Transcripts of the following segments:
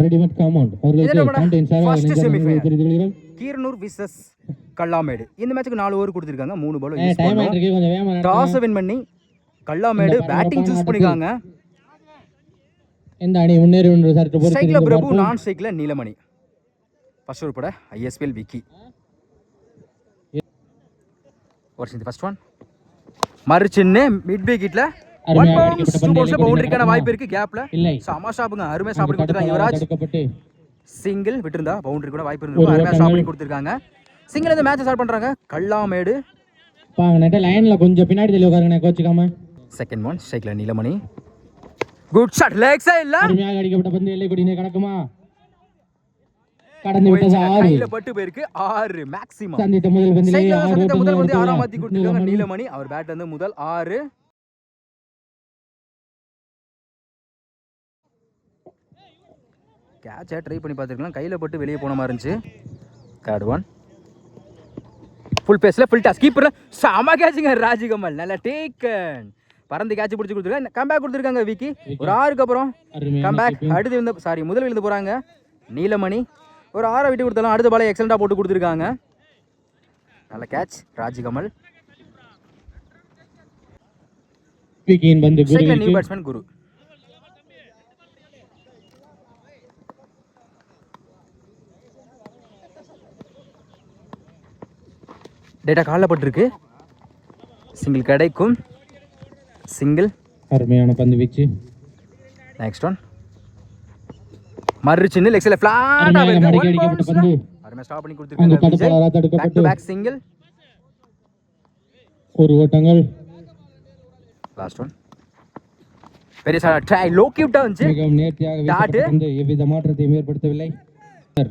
Readymade compound first semifinal Keeranur versus Kallamedu. இந்த மேட்சுக்கு 4 over கொடுத்துருக்காங்க, 3 பால் யூஸ் பண்ணோம். டாஸ் வின் பண்ணி கல்லாமேடு பேட்டிங் சூஸ் பண்ணிருக்காங்க. இந்த அணி முன்னேறி ஒன்று சற்று பொறுத்து ஸ்ட்ரைக்ல பிரபு, நான் ஸ்ட்ரைக்ல நீலமணி. ஃபர்ஸ்ட் ஓவர் போட ISPL Vicky. What's the first one மறுச்சின்னு மிட் விக்கெட்ல ஒன் பவுன்ஸ் டூ பவுன்ஸ்ல பவுண்டரிக்கான வாய்ப்பு இருக்கு. கேப்ல சமா ஷாப்புங்க, அருமையா சாப்பிட்டு கொடுத்துருக்காங்க. யுவராஜ் சிங்கிள் விட்டுருந்தா பவுண்டரி கூட வாய்ப்பு இருந்திருக்கும். அருமையா சாப்பிட்டு கொடுத்துருக்காங்க. சிங்கிள் இந்த மேட்ச் ஸ்டார்ட் பண்றாங்க கல்லாமேடு. பாங்க நெட்ட லைன்ல கொஞ்சம் பின்னாடி தள்ளி உட்காருங்க கோச்சுக்காம. செகண்ட் ஒன் ஸ்ட்ரைக்ல நீலமணி. குட் ஷாட் லெக் சைடுல அருமையாக அடிக்கப்பட்ட பந்து எல்லை கொடியிலே கடக்குமா? கடந்து விட்டது 6. கையில பட்டு போயிருக்கு 6 மேக்ஸிமம். சந்தித்த முதல் பந்து 6 மாத்தி கொடுத்திருக்காங்க நீலமணி. அவர் பேட் வந்து முதல் 6. கேட்சை ட்ரை பண்ணி பார்த்துருக்கலாம், கையில பட்டு வெளியே போன மாதிரி இருந்துச்சு. தேர்ட் ஒன் ஃபுல் பேஸ்ல ஃபுல் டாஸ் கீப்பர்ல சாமா கேட்சுங்க ராஜிகமல். நல்ல டேக்கன் பறந்து கேட்ச் பிடிச்சி கொடுத்துருக்காங்க. கம்பேக் கொடுத்துருக்காங்க விக்கி. ஒரு 6க்கு அப்புறம் கம்பேக். அடுத்து வந்து முதல் விழுந்து போறாங்க நீலமணி. ஒரு 6 விட்டு கொடுத்தாலும் அடுத்த பாலை எக்ஸலண்டா போட்டு கொடுத்துருக்காங்க. நல்ல கேட்ச் ராஜிகமல். விக்கியின் பந்து குரு, நியூ பேட்ஸ்மேன் குரு. டேட்டா காலில் பட்டிருக்கு. சிங்கிள் கிடைக்கும். சிங்கிள் அருமையான பந்து வீச்சு. நெக்ஸ்ட் ஒன் மறுச்சின்னு லெக்ஸ்ல ஃபிளாட்டா மடக்கி அடிக்கப்பட்ட பந்து அருமையா ஸ்டாப் பண்ணி கொடுத்திருக்காங்க. Back to back single. ஒரு ஓட்டங்கள். லாஸ்ட் ஒன் பெரிய ட்ரை லோ கியூட்டா வந்துச்சு. மிகவும் நேர்த்தியாக வீசப்பட்ட பந்து எவ்வித மாற்றத்தையும் ஏற்படுத்தவில்லை.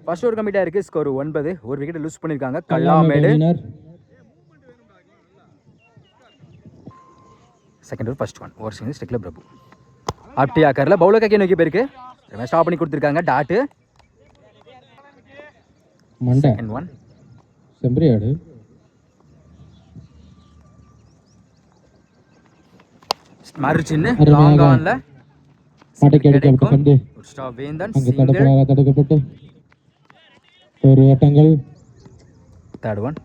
ஃபர்ஸ்ட் ஓவர் கம்ப்ளீட்டா இருக்கு. ஸ்கோர் 9. ஒரு விக்கெட் லூஸ் பண்ணிருக்காங்க Kallamedu. Second over first one over single ஸ்டிக்ல பிரபு. ஆப்டி ஆக்கர்ல பவுலர் கக்கே நோக்கி போயிருக்கு. ஸ்டாப் பண்ணி கொடுத்திருக்காங்க டாட். மண்டை செகண்ட் ஒன் செம்பரியாடு. மறுச்சின்னு லாங் ஆன்ல மடக்கி அடிக்கப்பட்ட பந்து ஸ்டாப் வேந்தன் அங்க தடுக்கப்பட்டு ஒரு ஓட்டங்கள். தேர்ட் ஒன்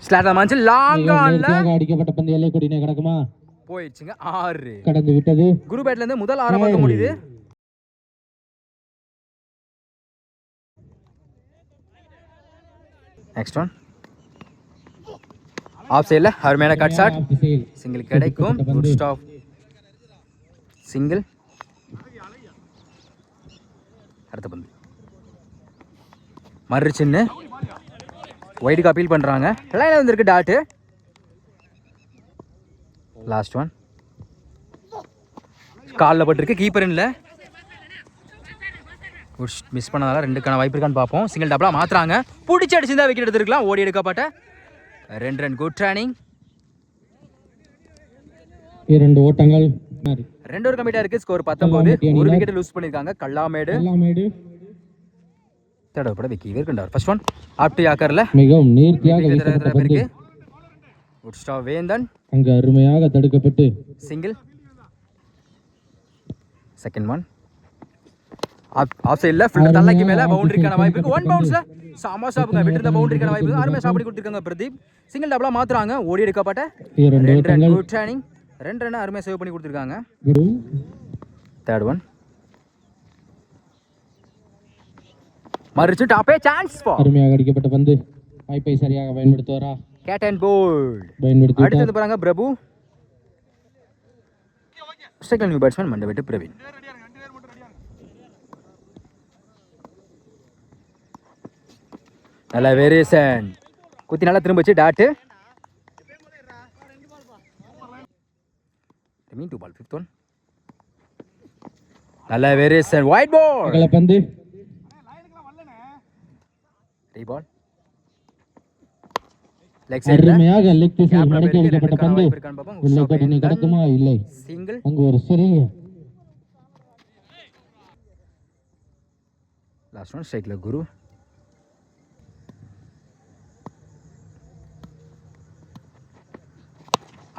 ஸ்லாட் மஞ்சள் லாங் ஆன்ல அடிக்கப்பட்ட பந்து எல்லை கொடியிலே கடக்குமா? போயிடுச்சுங்க 6. கடந்து விட்டது. குரு பேட்ல இருந்து முதல் 6 பார்க்க முடியுது. நெக்ஸ்ட் ஒன் ஆஃப் சைடுல அருமையான கட் ஷாட். சிங்கிள் கிடைக்கும். Good stop single. அடுத்த பந்து மறுச்சின்னு வைடுக்கு அப்பீல் பண்றாங்க. லைன்ல வந்திருக்கு டாட். லாஸ்ட் ஒன் காலில் பட்டிருக்கு கீப்பர் இல்ல. மிஸ் பண்ணதால 2க்கான வாய்ப்பு இருக்கான்னு பார்ப்போம். சிங்கிள் டபுளா மாத்துறாங்க. பிடிச்சி அடிச்சிருந்தா விக்கெட் எடுத்துருக்கலாம். ஓடி எடுக்கப்பட்ட 2 ரன். Good running. 2 ஓட்டங்கள். 2 ஓவர் கம்ப்ளீட்டா இருக்கு. ஸ்கோர் 19. ஒரு விக்கெட் லூஸ் பண்ணிருக்காங்க கல்லாமேடு. தேர்ட் ஓவர் விக்கி வேர்க்கண்டார். ஃபர்ஸ்ட் ஒன் ஆப்டி ஆக்கர்ல மிகவும் நேர்த்தியாக வீசப்பட்ட பந்து. Good stop Vendhan. அங்க அருமையாக தடுக்கப்பட்டு சிங்கிள். செகண்ட் ஒன் ஆஃப் சைடுல ஃபுல் தள்ளக்கு மேல பவுண்டரிக்கான வாய்ப்பு இருக்கு. 1 பவுன்ஸ்ல சாமா ஷாப்புங்க விட்டுருந்த பவுண்டரிக்கான வாய்ப்பு. அருமையா சாப்பிட்டு கொடுத்திருக்காங்க பிரதீப். சிங்கிள் டபுளா மாத்துறாங்க. ஓடி எடுக்கப்பட்ட 2 ரன். Good running. 2 ரன் அருமையா சேவ் பண்ணி கொடுத்திருக்காங்க. தேர்ட் ஒன் மறுச்சு டாப்பே சான்ஸ் ஃபார். அருமையாக அடிக்கப்பட்ட பந்து வாய்ப்பை சரியாக பயன்படுத்துவாரா? கேட் அண்ட் போல்ட் பயன்படுத்தி அடுத்து போறாங்க பிரபு. செகண்ட் நியூ பேட்ஸ்மேன் மண்டவெட்டு பிரவீன். நல்ல வேரியேஷன் குத்தி நல்லா திரும்பிச்சு டாட். மீன் 2 பால் 5th ஒன் நல்ல வேரியேஷன் ஒயிட் பால் பந்து பால் லெக் சைடுல அருமையாக லெக் சைடு மடக்கி அடிக்கப்பட்ட பந்து உள்ள கொடியிலே கடக்குமா? இல்லை. சிங்கிள். அங்க ஒரு சிறிய லாஸ்ட் ஒன் ஸ்ட்ரைக்ல குரு.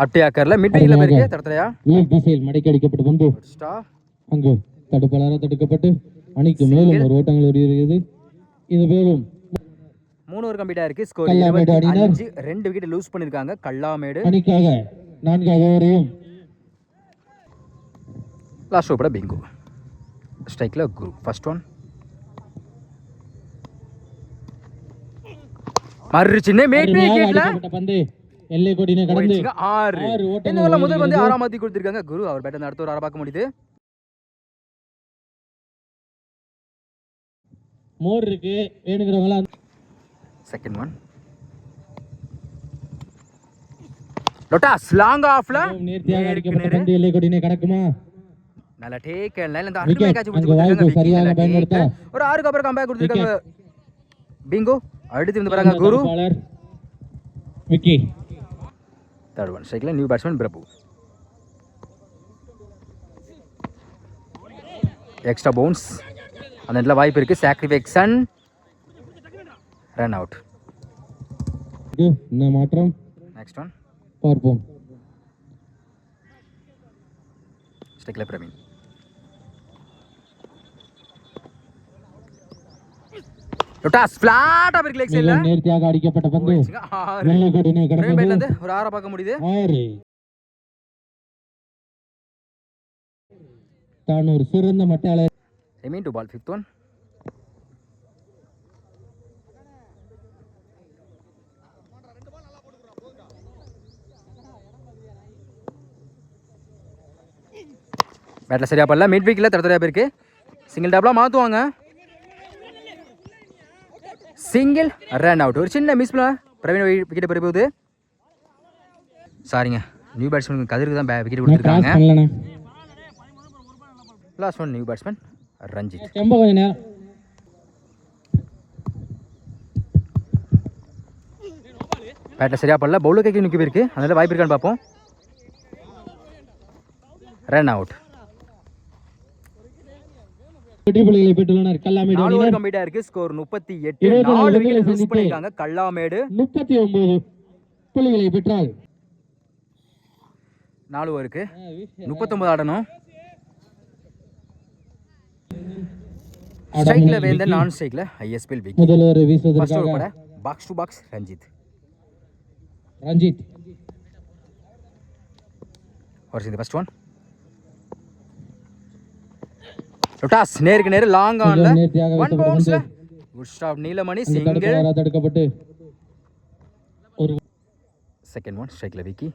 அப்டி ஆக்கர்ல மிட் விக்கெட்ல போயிருக்கு தடத்தலையா. லெக் சைடு மடக்கி அடிக்கப்பட்ட பந்து ஸ்டாப் அங்கு தடுப்பாளராக தடுக்கப்பட்டு அணிக்கு மேலும் ஒரு ஓட்டங்கள் வருகிறது. இது மேலும் 3 ஓவர் கம்ப்ளீட் ஆயிருக்கு. ஸ்கோர் கல்லாமேடு அணியினர் 25. 2 விக்கெட் லூஸ் பண்ணிருக்காங்க கல்லாமேடு. அணிக்காக 4வது ஓவரையும் லாஸ்ட் ஓவரோட பிங்கு. ஸ்ட்ரைக்ல குரு. ஃபர்ஸ்ட் ஒன் மறு சின்ன மேட் விக்கெட்ல பந்து எல்லை கோட்டினை கடந்து 6. இந்த ஓவர்ல முதல் வந்து 6 மாத்தி கொடுத்திருக்காங்க குரு. அவர் பேட் வந்து அடுத்த ஒரு 6 பார்க்க முடியுது. மோர் இருக்கு வேணுங்கிறவங்களா. செகண்ட் ஒன் லொட்டாஸ் லாங் ஆஃப்ல நேர்த்தியாக அடிக்கப்பட்ட பந்து எல்லை கோட்டினை கடக்குமா? நல்ல டேக் லைன்ல இந்த அருமையா கேட்ச் பிடிச்சு கொடுத்திருக்காங்க. சரியாக பயன்படுத்த ஒரு 6க்கு அப்புறம் கம்பேக் கொடுத்திருக்காங்க பிங்கோ. அடுத்து வந்து பாருங்க குரு. விக்கி. தேர்ட் ஒன் ஸ்ட்ரைக்ல new batsman Prabhu. Extra bounce அந்த இடத்துல வாய்ப்பு இருக்கு. Sacrifice run out. என்ன மாற்றம்? நெக்ஸ்ட் ஒன் பார்ப்போம். ஸ்ட்ரைக்ல பிரவீன். லொட்டாஸ் ஃபிளாட்டா இருக்கு லெக் சைடுல. நேர்த்தியாக அடிக்கப்பட்ட பந்து எல்லை கோட்டினை கடந்து பேட்ல இருந்து ஒரு 6 பார்க்க முடியுது. 6. தான் ஒரு சிறந்த மட்டாளர். Remain two ball. Fifth one பேட்ல சரியா பண்ணல. மிட் விக்கெட்ல தடத்தரையா போயிருக்கு. சிங்கிள் டாப்ல மாத்துவாங்க. Single run out. ஒரு சின்ன மிஸ் பிரவீன் விக்கெட் பெற போகுது. சாரிங்க நியூ பேட்ஸ்மேன் கதிருக்கு தான் விக்கெட் கொடுத்துருக்காங்க. Last one new batsman Ranjith. பேட்டில் சரியா பண்ணல. பவுலர் கைக்கு நிற்க போயிருக்கு. அதனால வாய்ப்பு இருக்கான்னு பார்ப்போம். Run out. 4 ஓவர் கம்ப்ளீட் ஆயிருக்கு. ஸ்கோர் 38. 4 விக்கெட் லூஸ் பண்ணிருக்காங்க கல்லாமேடு. 39 புள்ளிகளை பெற்றார். 4 ஓவருக்கு 39 ஆடணும். ஸ்ட்ரைக்ல வேந்தன், நான் ஸ்ட்ரைக்ல ஐஎஸ்பிஎல் விக்கெட். முதல் ஓவர் ஃபர்ஸ்ட் வீசுவதற்காக ஓவர் கூட பாக்ஸ் டு பாக்ஸ் ரஞ்சித். ஒரு ஃபர்ஸ்ட் ஒன் லொட்டாஸ் நேருக்கு நேர் லாங் ஆன்ல 1 பவுன்ஸ்ல குட் ஸ்டாப் நீலமணி. சிங்கிள் தடுக்கப்பட்டு ஒரு செகண்ட் ஒன் ஸ்ட்ரைக்ல விக்கி.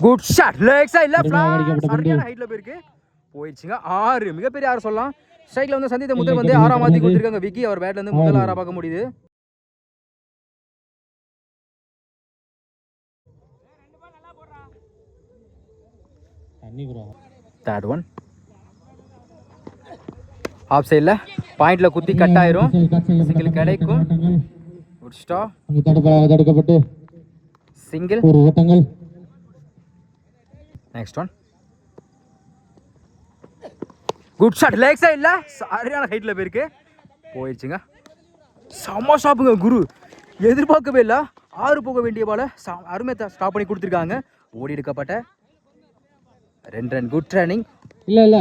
குட் ஷாட் லெக் சைடுல ஃபிளாட் சரியான ஹைட்ல போயிருக்கு. போயிடுச்சுங்க 6. மிகப்பெரிய 6 சொல்லலாம். ஸ்ட்ரைக்ல வந்து சந்தித்த முதல் வந்து 6 மாத்தி கொடுத்திருக்காங்க விக்கி. அவர் பேட்ல இருந்து முதல் 6 பார்க்க முடியுது. தேர்ட் ஒன் ஆஃப் சைடில் பாயிண்ட்ல குத்தி கட் ஆயிரும். சிங்கிள் கிடைக்கும். Good stop. தடுக்கப்பட்டு சிங்கிள். ஒரு ஓட்டங்கள். Next one good shot leg சைடுல சரியான ஹைட்ல போயிருக்கு. போயிடுச்சுங்க. செம்ம ஸ்டாப்புங்க குரு. எதிர்பார்க்கவே இல்லை. 6 போக வேண்டிய பால அருமையை ஸ்டாப் பண்ணி கொடுத்துருக்காங்க. ஓடி எடுக்கப்பட்ட 2 ரன். Good running. இல்ல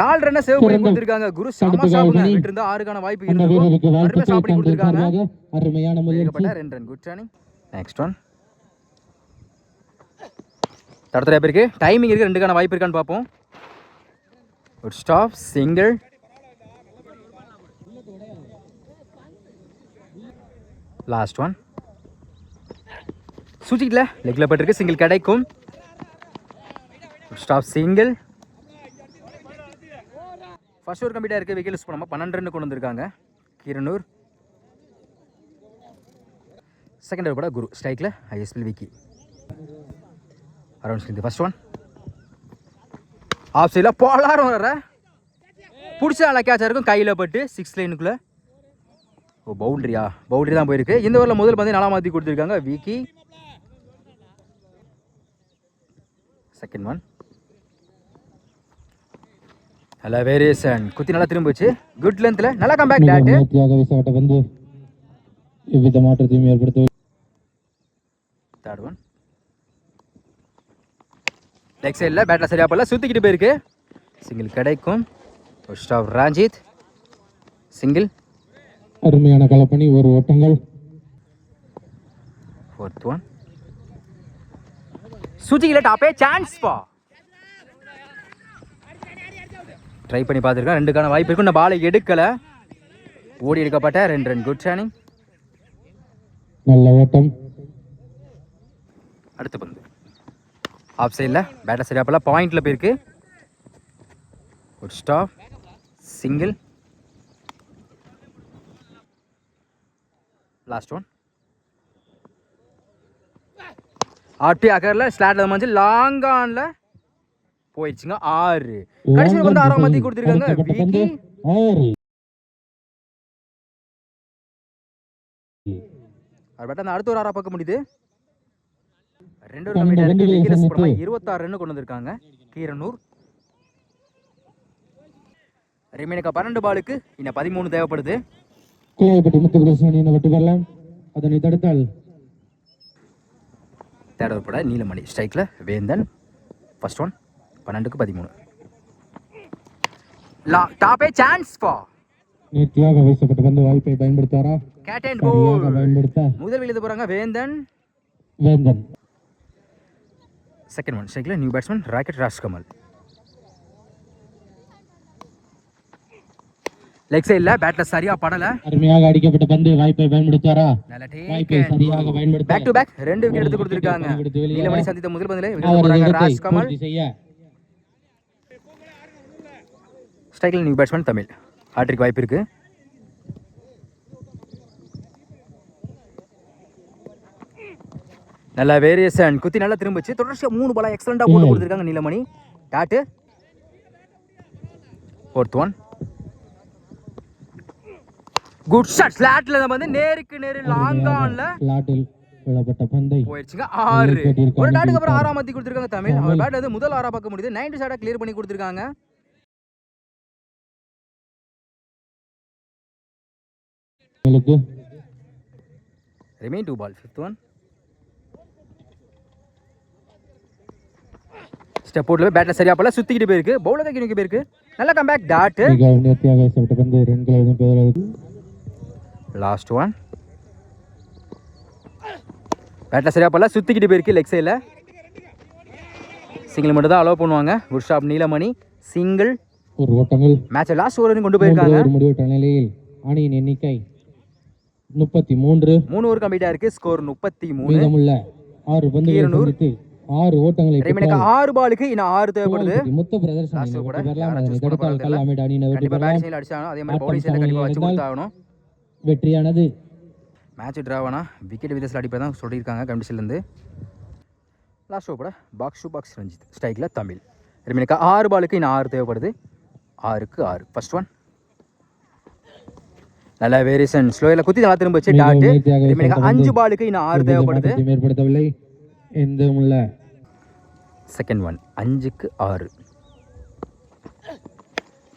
4 ரன்னை சேவ் பண்ணி கொடுத்திருக்காங்க குரு. செம்ம ஸ்டாப்புங்க. விட்டு இருந்தா 6க்கான வாய்ப்பு இருக்கும். அருமையா ஸ்டாப் பண்ணி கொடுத்திருக்காங்க. அருமையான முயற்சி. 2 run. Good running. Next one தடத்தரையா பேருக்கு டைமிங் இருக்கு. 2க்கான வாய்ப்பு இருக்கான்னு பார்ப்போம். Good stop. Single. Last one சுச்சிக்கல லெக்ல பட்டிருக்கு. சிங்கிள் கிடைக்கும். Stop. Single. First over complete ஆயிருக்கு. விக்கெட் லூஸ் பண்ணாம 12 ரன் கொண்டு வந்திருக்காங்க கீரனூர். செகண்ட் ஓவர் கூட குரு. ஸ்ட்ரைக்ல ISPL Vicky. Around screen. First one off சைட்ல போலாரம் வர பிடிச்ச நல்லா கேட்சா இருக்கும். கையில் பட்டு 6 லைனுக்குள்ள. ஓ பவுண்டரியா? பவுண்டரி தான் போயிருக்கு. இந்த ஓவரில் முதல் பந்து 4 மாற்றி கொடுத்துருக்காங்க விக்கி. செகண்ட் ஒன் நல்ல வேரியேஷன். குத்தி நல்லா திரும்பிச்சு. குட் லென்த்ல நல்லா கம்பேக் டாட். வீசப்பட்ட பந்து எவ்வித மாற்றத்தையும் ஏற்படுத்த. தேர்ட் ஒன் லெக் சைடில் பேட்டில் சரியா போல சுற்றிக்கிட்டு போயிருக்கு. சிங்கிள் கிடைக்கும். ஒரு ஸ்டாப் ரஞ்சித். சிங்கிள். அருமையான கலப்பணி, ஒரு ஓட்டங்கள். 4th one. சுஜிக்கில டாப்பே சான்ஸ் பா. ட்ரை பண்ணி பார்த்துருக்கேன், 2க்கான வாய்ப்பு இருக்கும். இந்த பாலை எடுக்கலை, ஓடி எடுக்கப்பட்ட 2 ரன். குட் ஷானிங். நல்ல ஓட்டம். அடுத்த பந்து ஆஃப் சைடில் பேட்டர் சரியா போல பாயிண்ட்ல போயிருக்கு. ஒரு ஸ்டாப். சிங்கிள். Last one. ஆர்டி அகரில் ஸ்லாட்ல மஞ்சு லாங் ஆன்ல போயிடுச்சுங்க. 6. கடைசியில் வந்து 6ஆம் மத்தி கொடுத்துருக்காங்க. விக்கி. அந்த அடுத்த ஒரு 6 பார்க்க முடியுது. 2 ஒரு கம்மியாக இருக்கு. 26 ரன் கொண்டு வந்திருக்காங்க கீரனூர். ரிமைனுக்கு 12 பாலுக்கு இன்னும் 13 தேவைப்படுது. அதனை தடுத்தால் தேர்ட் ஓவர் போட நீலமணி. ஸ்ட்ரைக்கில் வேந்தன். First one. 12க்கு 13. டாப்பே சான்ஸ் பா. நேர்த்தியாக வீசப்பட்ட பந்து வாய்ப்பை பயன்படுத்தாரா? கேட் அண்ட் போல் முதல் எழுத போறாங்க வேந்தன். Second one. ஸ்ட்ரைக்கில் new batsman rocket Rajkamal. Leg சைடில் பேட்ல சரியா படல. அருமையாக அடிக்கப்பட்ட பந்து வாய்ப்பை பயன்படுத்தாரா? வாய்ப்பை சரியாக பயன்படுத்த பேக் டு பேக் 2 விக்கெட் எடுத்து கொடுத்திருக்காங்க. நீலமணி சந்தித்த முதல் பந்திலே விக்கெட் போறாங்க ராஜ்கமல். ஸ்ட்ரைக்கில் நியூ பேட்ஸ்மேன் தமிழ். ஹாட்ரிக் வாய்ப்பு இருக்கு. நல்ல வேரியேஷன், குத்தி நல்லா திரும்பிச்சு. தொடர்ச்சியா 3 பாலா எக்ஸலண்டா போட்டு கொடுத்திருக்காங்க Neelamani. Dot. 4th one. Good shot. ஸ்லாட்ல வந்து நேருக்கு நேரு லாங் ஆன்ல ஸ்லாட்டில் விழப்பட்ட பந்தை போயிடுச்சுங்க. 6. ஒரு டாட்டுக்கு அப்புறம் 6ஆம் மத்தி கொடுத்திருக்காங்க தமிழ். அவர் பேட் வந்து முதல் 6 பார்க்க முடியுது. 90 ஷாட்டா கிளியர் பண்ணி கொடுத்திருக்காங்க. Remain 2 ball. 5th one. Step அவுட்ல பேட்ல சரியா போல சுத்திக்கிட்டு போயிருக்கு. பவுலர் கைக்கு நோக்கி போயிருக்கு. நல்ல கம்பேக். டாட். Last one. பேட்ல சரியா போல சுத்திக்கிட்டு போயிருக்கு. லெக் சைடில் சிங்கிள் மட்டும் தான் அலோவ் பண்ணுவாங்க. Good stop Neelamani. சிங்கிள். ஒரு ஓட்டங்கள். மேட்சை லாஸ்ட் ஓவர் கொண்டு போயிருக்காங்க. முடிவற்ற நிலையில் அணியின் எண்ணிக்கை 33. 3 ஓவர் கம்ப்ளீட்டா இருக்கு. ஸ்கோர் 33. மீதமுள்ள 6 பந்துகளை சந்தித்து 6 ஓட்டங்களை ரிமைனுக்கு 6 பாலுக்கு இன்னும் 6 தேவைப்படுது. மொத்த பிரதர்சனம் தடுத்தால் கல்லாமேடு அணியினர் வெற்றி பெறலாம். அதே மாதிரி பவுலிங் சைடுல கண்டிப்பா வச்சு கொடுத்தாகணும். வெற்றியானது. மேட்ச் டிராவானா விக்கெட் விதத்தில் அடிப்பை தான் சொல்லியிருக்காங்க கமிஷன்லேருந்து. Last over box to box Ranjith. ஸ்ட்ரைக்கில் தமிழ். ரிமைனுக்கு 6 பாலுக்கு இன்னும் 6 தேவைப்படுது. 6க்கு 6. First one. நல்ல வேரியேஷன். ஸ்லோயில் குத்தி நல்லா திரும்ப வச்சு டாட். ரிமைனுக்கு 5 பாலுக்கு இன்னும் 6 தேவைப்படுது. மேற்படுத்தவில்லை எந்த உள்ள. Second one. 5க்கு 6.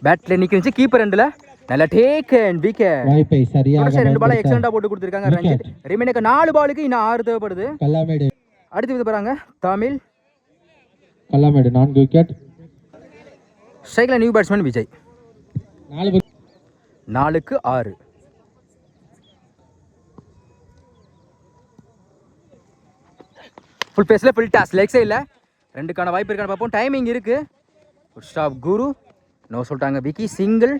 பேட்ல நிக்கிச்சு கீப்பர் எண்ட்ல. நல்ல டேக் அண்ட் விக்கெட். வாய்ப்பை சரியாக 2 பால் எக்ஸலண்டா போட்டு கொடுத்திருக்காங்க ரஞ்சித். ரிமைனுக்கு 4 பாலுக்கு இன்னும் 6 தேவைப்படுது. கல்லாமேடு. அடுத்து வித போறாங்க தமிழ். கல்லாமேடு 4 விக்கெட். ஸ்ட்ரைக்ல நியூ பேட்ஸ்மேன் விஜய். 4க்கு 6. ஃபுல் பேஸ்ல ஃபுல் டாஸ். லெக் சைடில் 2க்கான வாய்ப்பு இருக்கான்னு பார்ப்போம். டைமிங் இருக்கு. ஸ்டாப் குரு. நோ சொல்லிட்டாங்க விக்கி. சிங்கிள்.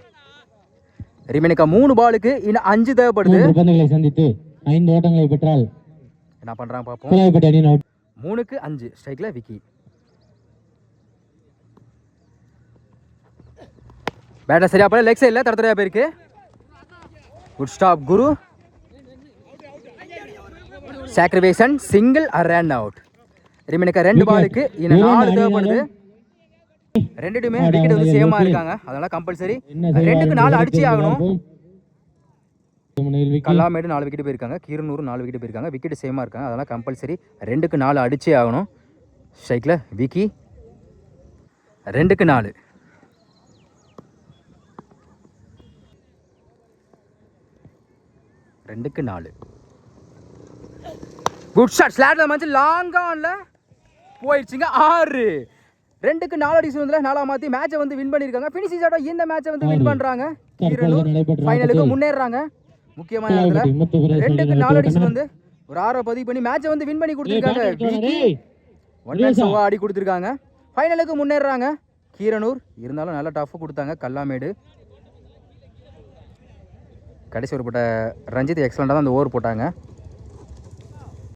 ரிமைனுக்கு 3 பாலுக்கு இன்னும் 5 தேவைப்படுது. பந்துகளை சந்தித்து 5 ஓட்டங்களை பெற்றால் என்ன பண்றாங்க பார்ப்போம். 3க்கு 5. ஸ்ட்ரைக்ல விக்கி. பேட்டர் சரியா போல லெக் சைடில் தடத்தரையா போயிருக்கு. Good stop Guru. Sacrifice. Single. Run out. ரிமைனுக்கு 2 பாலுக்கு இன்னும் 4 தேவைப்படுது. 2டுமே விக்கெட் வந்து சேமா இருக்காங்க. அதனால கம்பல்சரி 2க்கு 4 அடிச்சே ஆகணும். கல்லாமேடு 4 விக்கெட் போயிருக்காங்க. கீரனூர் 4 விக்கெட் போயிருக்காங்க. விக்கெட் சேமா இருக்காங்க. அதனால கம்பல்சரி 2க்கு 4 அடிச்சே ஆகணும். ஸ்ட்ரைக்ல விக்கி. 2க்கு 4. Good shot. ஸ்லாட்ல மஞ்சள் லாங் ஆன்ல போயிடுச்சுங்க. 6. 2க்கு 4 அடிஷன் வந்து 4 மாற்றி மேட்சை வந்து வின் பண்ணியிருக்காங்க. ஃபினிஷிங் ஷாட்டோ இந்த மேட்சை வந்து வின் பண்ணுறாங்க. கீரனூர் ஃபைனலுக்கு முன்னேறாங்க. முக்கியமான இடத்துல 2க்கு 4 அடிஷன் வந்து ஒரு 6 பதிவு பண்ணி மேட்சை வந்து வின் பண்ணி கொடுத்துருக்காங்க. ஒன் மேன் ஷோவாக ஆடி கொடுத்துருக்காங்க. ஃபைனலுக்கு முன்னேறாங்க கீரனூர். இருந்தாலும் நல்லா டஃப் கொடுத்தாங்க கல்லாமேடு. கடைசி ஒரு போட்ட ரஞ்சித் எக்ஸலண்டாக தான் அந்த ஓவர் போட்டாங்க.